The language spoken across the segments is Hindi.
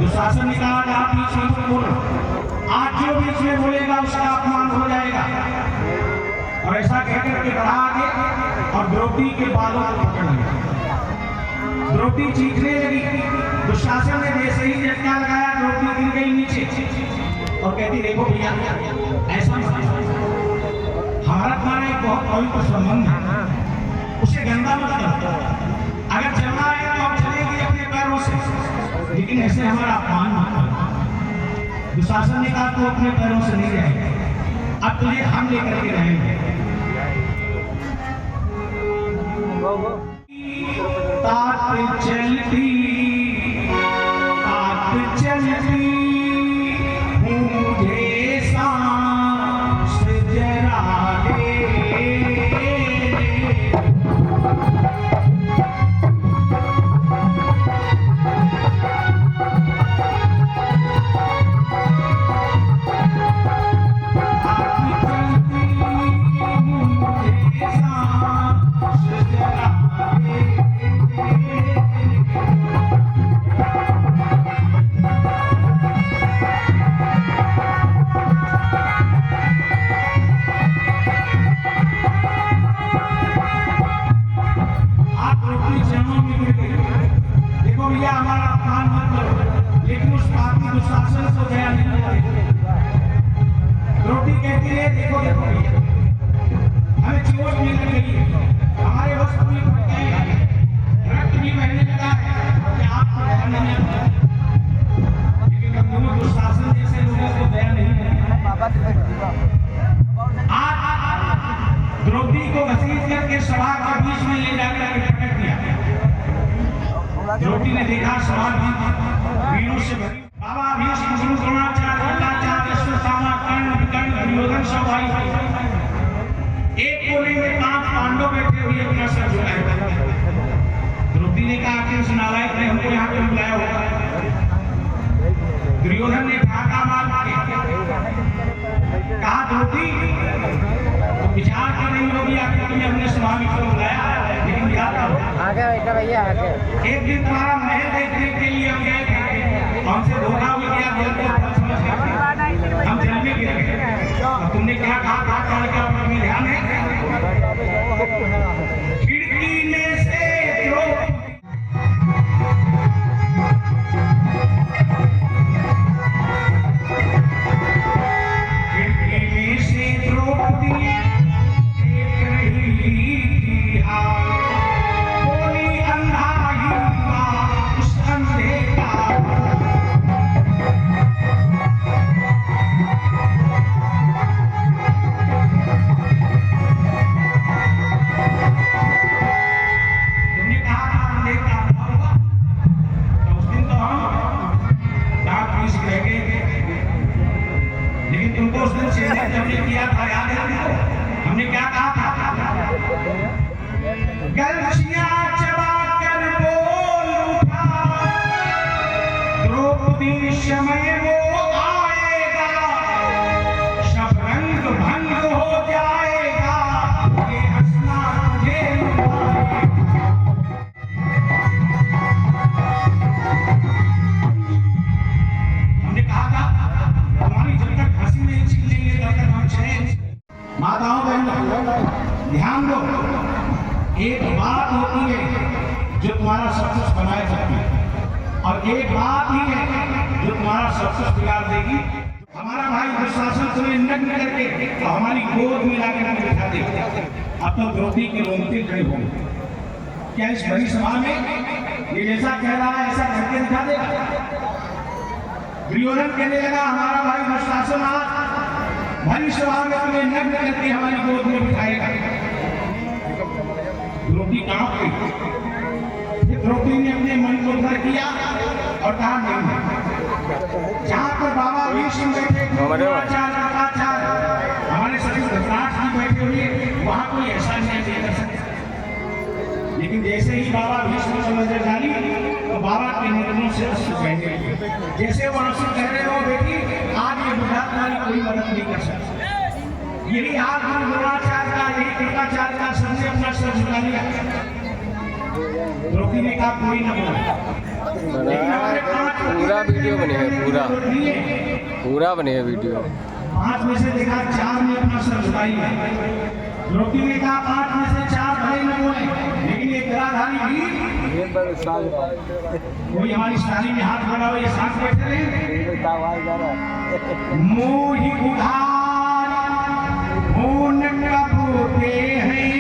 दुशासन ने कहा कि आप बीच में बोलो, आज जो बीच में बोलेगा उसका अपमान हो जाएगा। और ऐसा कहकर के बढ़ा आगे और द्रौपदी के बालों को पकड़ लिया। द्रौपदी चीखने लगी। दुशासन ने जैसे ही झटका लगाया द्रौपदी गिर गई नीचे और कहती देखो भैया ऐसा हमारा तुम्हारा एक बहुत पवित्र संबंध है, उसे गंदा मत करो। अगर चलना है तो हम चलेंगे अपने पैरों से, लेकिन ऐसे हमारा अपमान मत करो। दुशासन ने कहा तो अपने पैरों से नहीं रहेंगे, अब तुझे हम लेकर के रहेंगे। तात चलती मुझे सांस जरा दे। देखो भैया हमारा अपमान मत करो, लेकिन उस पापी दुशासन को दया नहीं करेगी। द्रौपदी कहती है देखो देखो भैया हमें चोट भी लग गई है, हमारे वस्त्र भी फट गए हैं, रक्त भी बहने लगा है कि आपको दया नहीं आता। लेकिन हम दोनों दुशासन जैसे लोगों को दया नहीं करेंगे। आज द्रौपदी को घसीट करके सभा के बीच में ले जाकर पटक दिया। द्रौपदी ने देखा सभा वीरों से भरी, बाबा भीष्म द्रोणाचार्य कृपाचार्य अश्वत्थामा कर्ण विकर्ण दुर्योधन सब भाई एक कोने में 5 पांडव बैठे हुए अपना सर झुकाए। द्रौपदी ने कहा कि उस नालायक ने हमको यहाँ पे बुलाया होगा। दुर्योधन ने ठाका मार के कहा द्रौपदी विचार कर रही होगी आपके लिए हमने स्वामी को बुलाया, लेकिन याद करो आगे बेटा भैया आगे एक दिन तुम्हारा महल देखने के लिए हम गए थे, हमसे धोखा हो गया, दिल को फल समझ के हम जल में गिर गए। तुमने क्या कहा का अपने ध्यान है खिड़की में से द्रौपदी हमने किया था याद है तुमको? हमने क्या कहा था? गलतियां चबा कर बोल उठा द्रौपदी समय वो आएगा, सब रंग भंग हो जाएगा, ये हंसना तुझे हमने कहा था हमारी जब तक हंसी नहीं छीन लेंगे तब तक हम चैन। माताओं बहनों ध्यान दो, एक बात होती है जो तुम्हारा सब कुछ बनाए सकती है और एक बात ही है जो तुम्हारा सब कुछ बिगाड़ देगी। हमारा भाई दुशासन तुम्हें नग्न करके तो हमारी गोद में लाकर बिठा देगा। अब तो द्रौपदी के रोंगटे खड़े होंगे। क्या इस बड़ी सभा में ये जैसा कह रहा है ऐसा करके दिखा देगा? दुर्योधन कहने लगा हमारा भाई दुशासन आज भली सभा में तुम्हें नग्न करके हमारी गोद में बिठाएगा। द्रौपदी कांप गई। द्रौपदी ने अपने मन को उधर किया और कहा नहीं, जहाँ पर बाबा भीष्म बैठे, हमारे सचिव धृतराष्ट्र जी बैठे हुए, वहाँ कोई ऐसा नहीं कर सकता। लेकिन जैसे ही बाबा भीष्म की नजर डाली तो बाबा के नेत्रों से अश्रु बहने लगे। जैसे वो अश्रु कह रहे हो, बेटी आज ये बुढ़ा तुम्हारी कोई मदद नहीं कर सकता। यही हाल गुरु द्रोणाचार्य का, यही कृपाचार्य का, सबने अपना सर झुका लिया। द्रौपदी ने कहा कोई न बोले। पूरा वीडियो बने है, पूरा बने है वीडियो। 5 में से देखा 4 ने अपना सर झुका लिया। द्रौपदी ने कहा 5 में से 4 भले न बोले, लेकिन एक गदाधारी वीर कोई हमारी साली में हाथ लगा हुआ, ये साथ बैठे रहे। मोहि उधार होन कबूते हैं,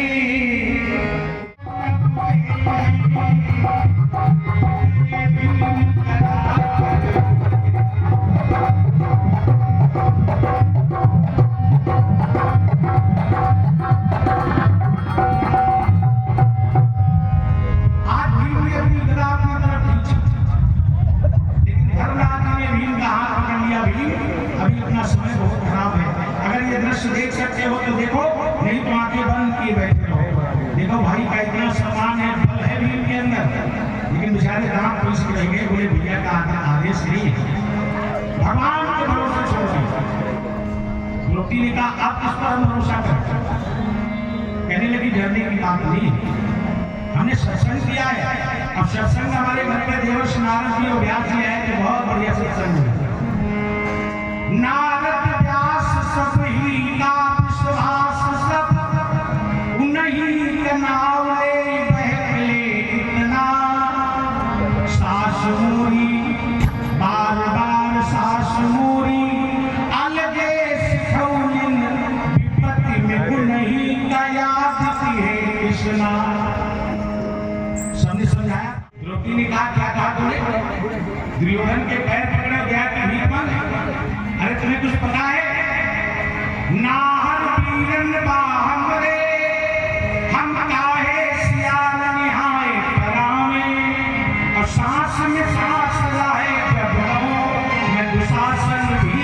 देख सकते हो तो देखो, नहीं तो आंखें बंद किए बैठे रहो। देखो भाई का इतना सम्मान है, बल है भीम के अंदर, लेकिन बेचारे दांत पीस के रहेंगे। बोले भैया का आदेश नहीं है, भगवान के भरोसे छोड़ दिया। द्रौपदी ने कहा आप किस पर भरोसा करते? कहने लगी डरने की बात नहीं, हमने सत्संग किया है। अब सत्संग हमारे घर के देवर्षि नारद जी और व्यास जी आए थे, बहुत बढ़िया सत्संग है। नारद व्यास सब ही का विश्वास, सब उन्हीं के नाम ले बहले इतना। सास मोरी बार बार सास मोरी, अलगे सिखौलिन विपत्ति में गुनही का याद है कृष्णा। सबने समझाया। द्रौपदी ने कहा क्या कहा तूने? दुर्योधन के पैर पकड़े गया कहीं पर। अरे तुम्हें कुछ पता है? नाहर वीरन बाहमरे, हम काहे सियाल निहाय परावे, और सांस में सांस लाए जब हो, मैं दुशासन भी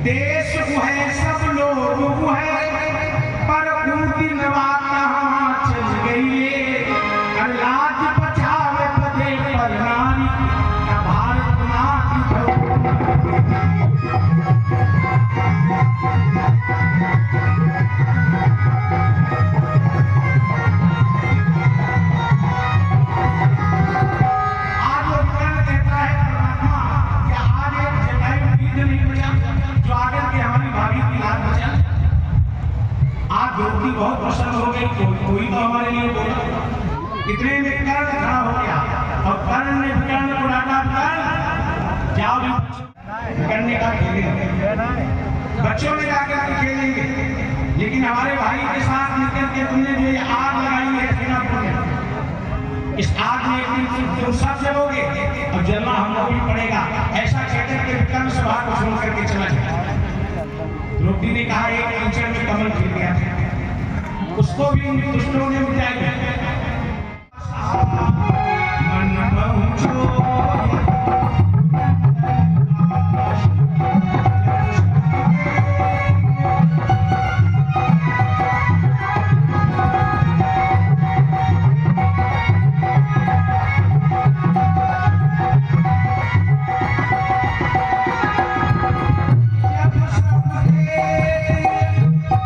देश है सब लोग है, पर दिन बात कहाँ चल गई है। लाज बचावे बदे पर नारी, भारत माँ आज वो विकर्ण कहता है परमात्मा, क्या आज एक जटायु गीत नहीं बचा जो आगे के हमारी भाभी की लाज बचा? आज द्रौपदी बहुत प्रसन्न हो गई, कोई तो हमारे लिए बोला। इतने में कर्ण खड़ा हो गया और कर्ण ने विकर्ण को डांटा, कर्ण जाओ विकर्ण ने कहा खेलेंगे, बच्चों ने कहा क्या खेलेंगे, लेकिन हमारे भाई के साथ मिलकर के तुमने जो ये आग लगाई है हस्तिनापुर में, इस आग में एक दिन तुम सब जलोगे और जलना हम लोग भी पड़ेगा। ऐसा कहकर के विकर्ण सभा को छोड़ करके चला गया। द्रौपदी ने कहा एक कीचड़ में कमल खिल गया था, उसको भी उन दुष्टों ने मिटाया। मन पहुंचो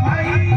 भाई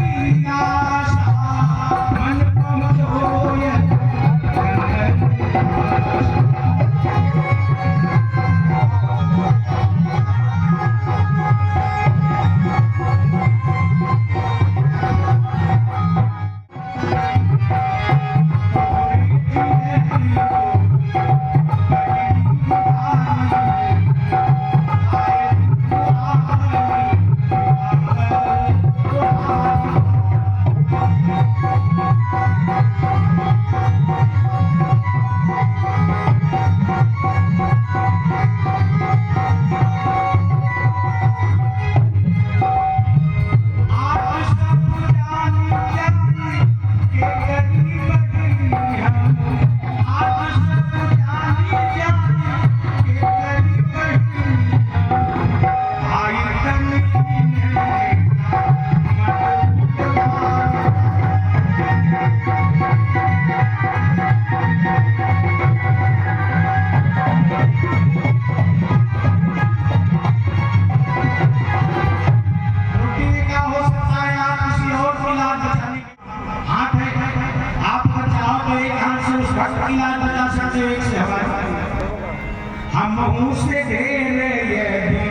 मुझसे ढेर यदि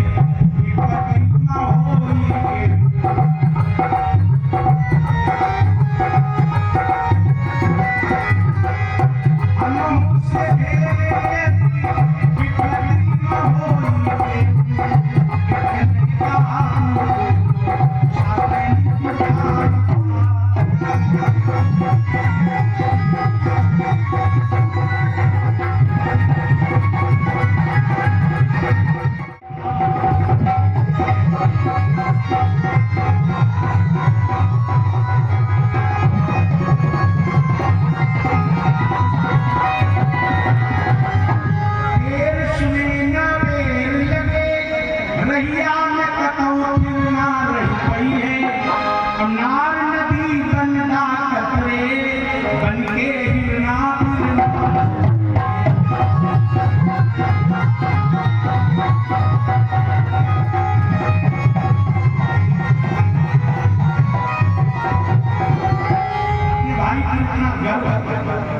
विपत्ति न होई मुझसे ढेर यदि विपत्ति न होई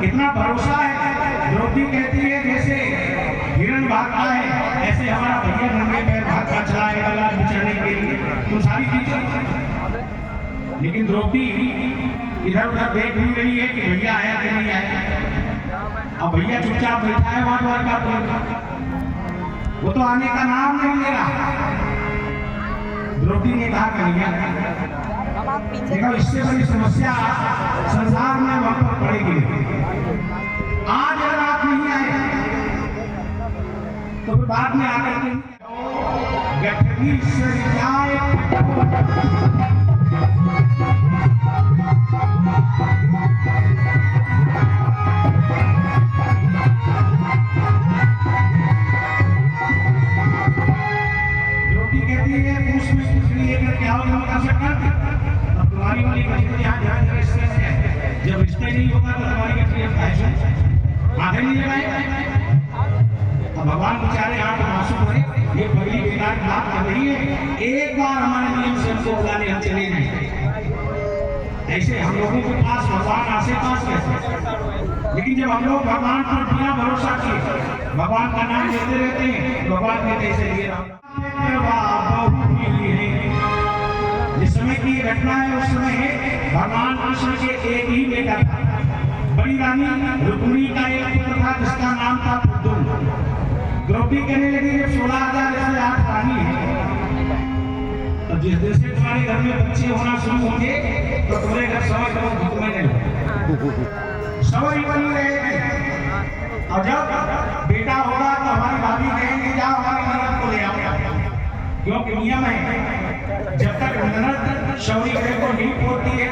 कितना भरोसा है। द्रौपदी कहती है जैसे हिरण भागता है ऐसे हमारा भैया नंगे पैर भागता चला है गला बिछाने के लिए, तुम सारी चीजें। लेकिन द्रौपदी इधर उधर देख भी रही है कि भैया आया कि नहीं आया। अब भैया चुपचाप बैठा है वहां द्वारका पर, वो तो आने का नाम नहीं ले रहा। द्रौपदी ने कहा भैया देखो इससे बड़ी समस्या संसार में वहां पर पड़ेगी। आज अगर आप नहीं आए तो फिर बाद में आकर के गठरी सरियाए रोटी कहती है पूछ में कुछ नहीं है क्या हो कर सकता। तुम्हारी वाली गठरी यहाँ ध्यान है, जब रिश्ते नहीं होगा तो तुम्हारी गठरी आगे नहीं लगाएगा। अब भगवान बेचारे हाथ आंसू भरे, ये बड़ी बेकार बात कर रही है, एक बार हमारे नियम से हमको बुलाने हम चले जाए। ऐसे हम लोगों के पास भगवान आसे पास कैसे। लेकिन जब हम लोग भगवान पर बिना भरोसा किए भगवान का नाम लेते रहते हैं, भगवान कहते ऐसे लिए जिस समय की घटना है उस समय भगवान कृष्ण के एक ही बेटा था। बड़ी रानी रुक्मिणी का एक पुत्र था जिसका नाम था प्रद्युम्न। द्रौपदी कहने लगी जब 16,000 ऐसे 8 रानी है तो जिस दिन से तुम्हारे घर में बच्चे होना शुरू होंगे तो तुम्हारे घर सवा करोड़ भूख में नहीं सवा ही बनी रहेंगे। और जब बेटा होगा तो हमारी भाभी कहेंगे जाओ हमारी ननद को ले आओ, क्योंकि नियम है जब तक ननद शौरी को नहीं पोती है